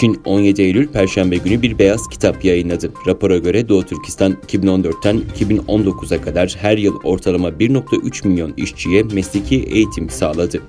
Çin 17 Eylül Perşembe günü bir beyaz kitap yayınladı. Rapora göre Doğu Türkistan 2014'ten 2019'a kadar her yıl ortalama 1,3 milyon işçiye mesleki eğitim sağladı.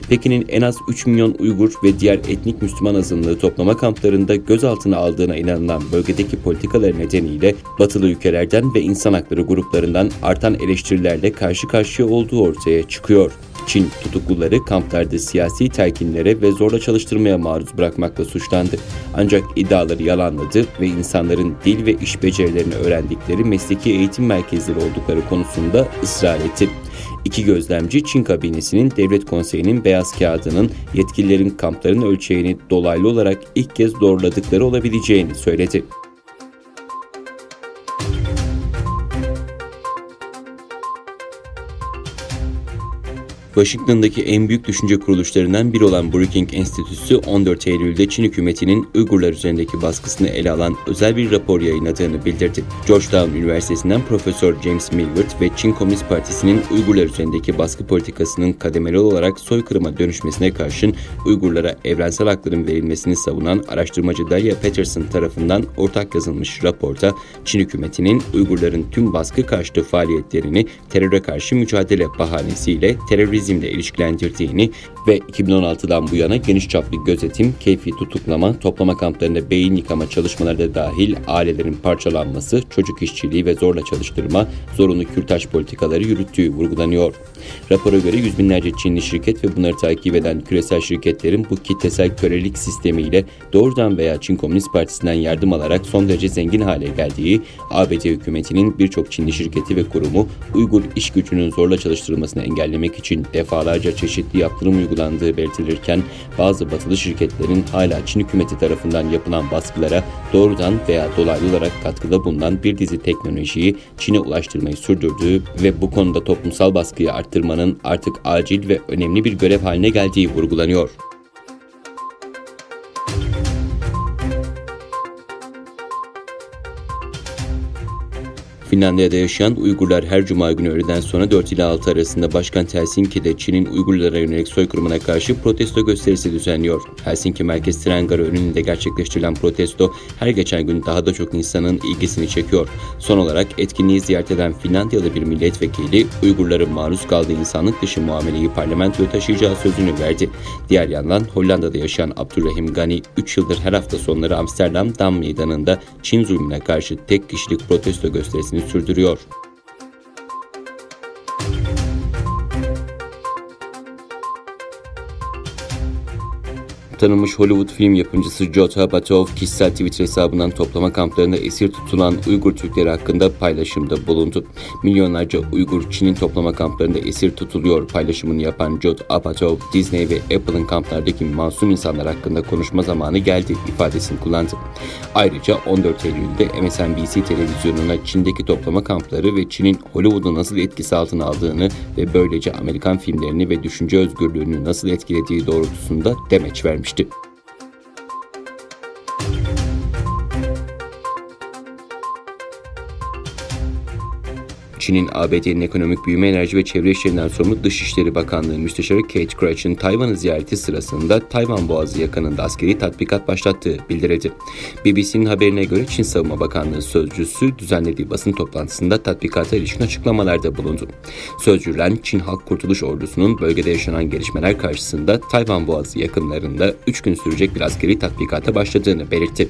Pekin'in en az 3 milyon Uygur ve diğer etnik Müslüman azınlığı toplama kamplarında gözaltına aldığına inanılan bölgedeki politikaları nedeniyle batılı ülkelerden ve insan hakları gruplarından artan eleştirilerle karşı karşıya olduğu ortaya çıkıyor. Çin tutukluları kamplarda siyasi telkinlere ve zorla çalıştırmaya maruz bırakmakla suçlandı. Ancak iddiaları yalanladı ve insanların dil ve iş becerilerini öğrendikleri mesleki eğitim merkezleri oldukları konusunda ısrar etti. İki gözlemci Çin kabinesinin Devlet Konseyi'nin beyaz kağıdının yetkililerin kampların ölçeğini dolaylı olarak ilk kez doğruladıkları olabileceğini söyledi. Washington'daki en büyük düşünce kuruluşlarından biri olan Brookings Enstitüsü 14 Eylül'de Çin hükümetinin Uygurlar üzerindeki baskısını ele alan özel bir rapor yayınladığını bildirdi. Georgetown Üniversitesi'nden Profesör James Millward ve Çin Komünist Partisi'nin Uygurlar üzerindeki baskı politikasının kademeli olarak soykırıma dönüşmesine karşın Uygurlara evrensel hakların verilmesini savunan araştırmacı Dalia Peterson tarafından ortak yazılmış raporda Çin hükümetinin Uygurların tüm baskı karşıtı faaliyetlerini teröre karşı mücadele bahanesiyle terörizmle ilişkilendirdiğini ve 2016'dan bu yana geniş çaplı gözetim, keyfi tutuklama, toplama kamplarında beyin yıkama çalışmaları da dahil ailelerin parçalanması, çocuk işçiliği ve zorla çalıştırma, zorunlu kürtaj politikaları yürüttüğü vurgulanıyor. Rapora göre yüz binlerce Çinli şirket ve bunları takip eden küresel şirketlerin bu kitlesel kölelik sistemiyle doğrudan veya Çin Komünist Partisi'nden yardım alarak son derece zengin hale geldiği, ABD hükümetinin birçok Çinli şirketi ve kurumu Uygur iş gücünün zorla çalıştırılmasını engellemek için defalarca çeşitli yaptırım uygulandığı belirtilirken bazı batılı şirketlerin hala Çin hükümeti tarafından yapılan baskılara doğrudan veya dolaylı olarak katkıda bulunan bir dizi teknolojiyi Çin'e ulaştırmayı sürdürdüğü ve bu konuda toplumsal baskıyı arttırmanın artık acil ve önemli bir görev haline geldiği vurgulanıyor. Finlandiya'da yaşayan Uygurlar her Cuma günü öğleden sonra 4 ila 6 arasında başkent Helsinki'de Çin'in Uygurlara yönelik soykırımına karşı protesto gösterisi düzenliyor. Helsinki merkez tren garı önünde gerçekleştirilen protesto her geçen gün daha da çok insanın ilgisini çekiyor. Son olarak etkinliği ziyaret eden Finlandiyalı bir milletvekili Uygurların maruz kaldığı insanlık dışı muameleyi parlamentoya taşıyacağı sözünü verdi. Diğer yandan Hollanda'da yaşayan Abdurrahim Gani 3 yıldır her hafta sonları Amsterdam Dam Meydanı'nda Çin zulmüne karşı tek kişilik protesto gösterisini sürdürüyor. Tanınmış Hollywood film yapımcısı Jod Apatow kişisel Twitter hesabından toplama kamplarında esir tutulan Uygur Türkleri hakkında paylaşımda bulundu. Milyonlarca Uygur Çin'in toplama kamplarında esir tutuluyor paylaşımını yapan Jod Apatow, Disney ve Apple'ın kamplardaki masum insanlar hakkında konuşma zamanı geldi ifadesini kullandı. Ayrıca 14 Eylül'de MSNBC televizyonuna Çin'deki toplama kampları ve Çin'in Hollywood'u nasıl etkisi altına aldığını ve böylece Amerikan filmlerini ve düşünce özgürlüğünü nasıl etkilediği doğrultusunda demeç vermişti. Çin'in ABD'nin ekonomik büyüme, enerji ve çevre işlerinden sorumlu Dışişleri Bakanlığı Müsteşarı Kate Krach'ın Tayvan'ı ziyareti sırasında Tayvan Boğazı yakınında askeri tatbikat başlattığı bildirildi. BBC'nin haberine göre Çin Savunma Bakanlığı sözcüsü düzenlediği basın toplantısında tatbikata ilişkin açıklamalarda bulundu. Sözcü Ren, Çin Halk Kurtuluş Ordusu'nun bölgede yaşanan gelişmeler karşısında Tayvan Boğazı yakınlarında 3 gün sürecek bir askeri tatbikata başladığını belirtti.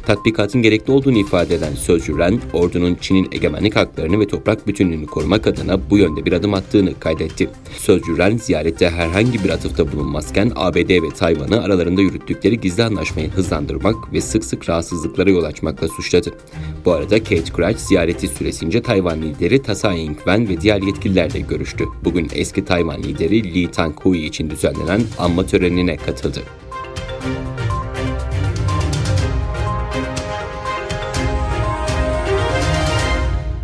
Tatbikatın gerekli olduğunu ifade eden sözcü Ren, ordunun Çin'in egemenlik haklarını ve toprak bütünlüğünü korumak adına bu yönde bir adım attığını kaydetti. Sözcü Ren ziyarette herhangi bir atıfta bulunmazken ABD ve Tayvan'ı aralarında yürüttükleri gizli anlaşmayı hızlandırmak ve sık sık rahatsızlıklara yol açmakla suçladı. Bu arada Kate Krach ziyareti süresince Tayvan lideri Tsai Ing-wen ve diğer yetkililerle görüştü. Bugün eski Tayvan lideri Lee Teng-hui için düzenlenen anma törenine katıldı.